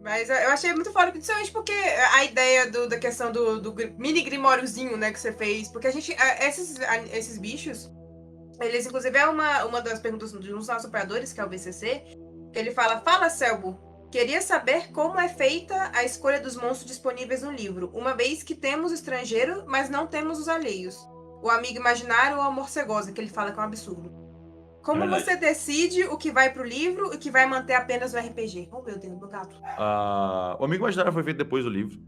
Mas eu achei muito foda, principalmente porque a ideia da questão do mini grimóriozinho, né, que você fez. Porque a gente. Esses bichos, eles, inclusive, é uma das perguntas de um dos nossos operadores, que é o VCC, que ele fala, Selbo, queria saber como é feita a escolha dos monstros disponíveis no livro, uma vez que temos o estrangeiro, mas não temos os alheios. O amigo imaginário ou a morcegosa, que ele fala que é um absurdo. É Como verdade. você decide o que vai pro livro e o que vai manter apenas no RPG? Oh, meu Deus, meu gato. O Amigo Imaginário foi feito depois do livro.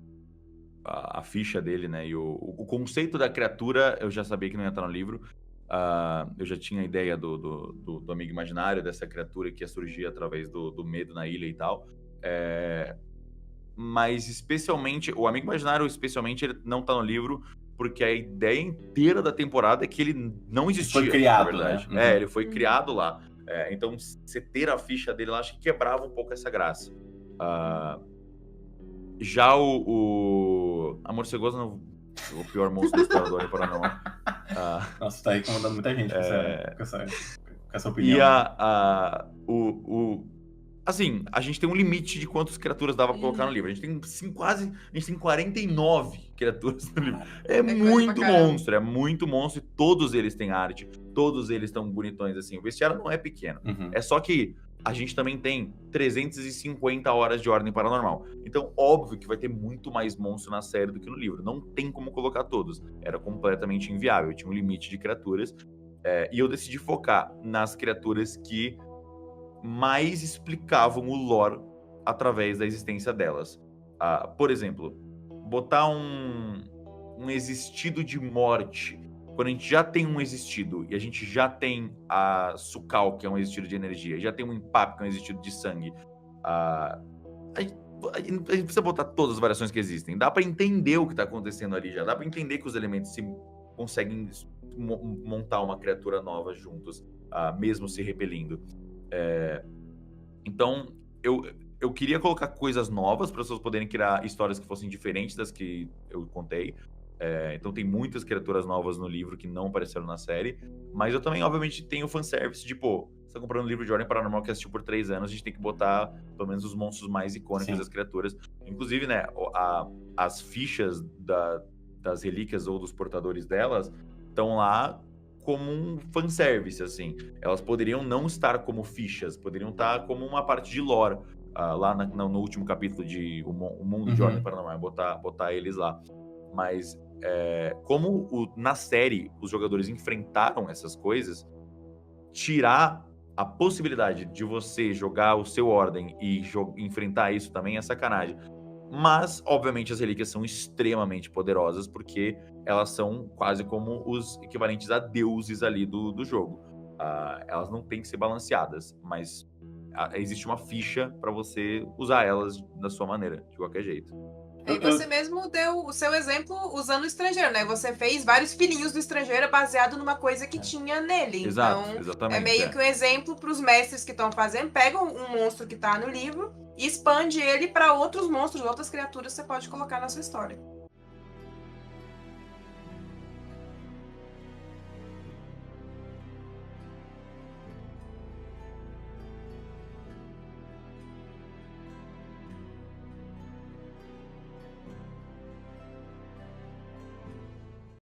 A ficha dele, né? E o conceito da criatura eu já sabia que não ia estar no livro. Eu já tinha a ideia do Amigo Imaginário, dessa criatura que ia surgir através do medo na ilha e tal. Mas especialmente, o Amigo Imaginário, especialmente, ele não tá no livro, porque a ideia inteira da temporada é que ele não existia, Foi criado, na verdade. né? Uhum. Ele foi criado lá. Então, você ter a ficha dele lá, acho que quebrava um pouco essa graça. Já a Morcegosa, o pior monstro da história do Ordem Paranormal. Nossa, tá incomodando muita gente com essa E opinião. assim, a gente tem um limite de quantas criaturas dava pra colocar no livro. A gente tem 49 criaturas no livro. É muito monstro, e todos eles têm arte, todos eles estão bonitões, assim. O bestiário não é pequeno. Uhum. É só que a gente também tem 350 horas de Ordem Paranormal. Então, óbvio que vai ter muito mais monstro na série do que no livro. Não tem como colocar todos. Era completamente inviável. Tinha um limite de criaturas. E eu decidi focar nas criaturas que mais explicavam o lore através da existência delas. Por exemplo, botar um existido de morte. Quando a gente já tem um existido e a gente já tem a Sucal, que é um existido de energia, já tem um Impap, que é um existido de sangue, a gente precisa botar todas as variações que existem. Dá pra entender o que tá acontecendo ali já. Dá pra entender que os elementos conseguem montar uma criatura nova juntos, mesmo se repelindo. Então, eu queria colocar coisas novas para as pessoas poderem criar histórias que fossem diferentes das que eu contei. Então tem muitas criaturas novas no livro que não apareceram na série. Mas eu também, obviamente, tenho fanservice de, você tá comprando um livro de Ordem Paranormal que assistiu por 3 anos, a gente tem que botar, pelo menos, os monstros mais icônicos das criaturas. Inclusive, né, as fichas das relíquias ou dos portadores delas estão lá como um fanservice, assim. Elas poderiam não estar como fichas, poderiam estar como uma parte de lore. Lá no último capítulo de O Mundo de Ordem Paranormal, botar eles lá. Mas como na série os jogadores enfrentaram essas coisas, tirar a possibilidade de você jogar o seu Ordem e enfrentar isso também é sacanagem. Mas, obviamente, as relíquias são extremamente poderosas, porque elas são quase como os equivalentes a deuses ali do jogo. Elas não têm que ser balanceadas, mas existe uma ficha para você usar elas da sua maneira, de qualquer jeito. E você mesmo deu o seu exemplo usando o estrangeiro, né? Você fez vários filhinhos do estrangeiro baseado numa coisa que tinha nele. Exato, Então, exatamente, é meio que um exemplo para os mestres que estão fazendo. Pegam um monstro que tá no livro e expande ele para outros monstros, outras criaturas que você pode colocar na sua história.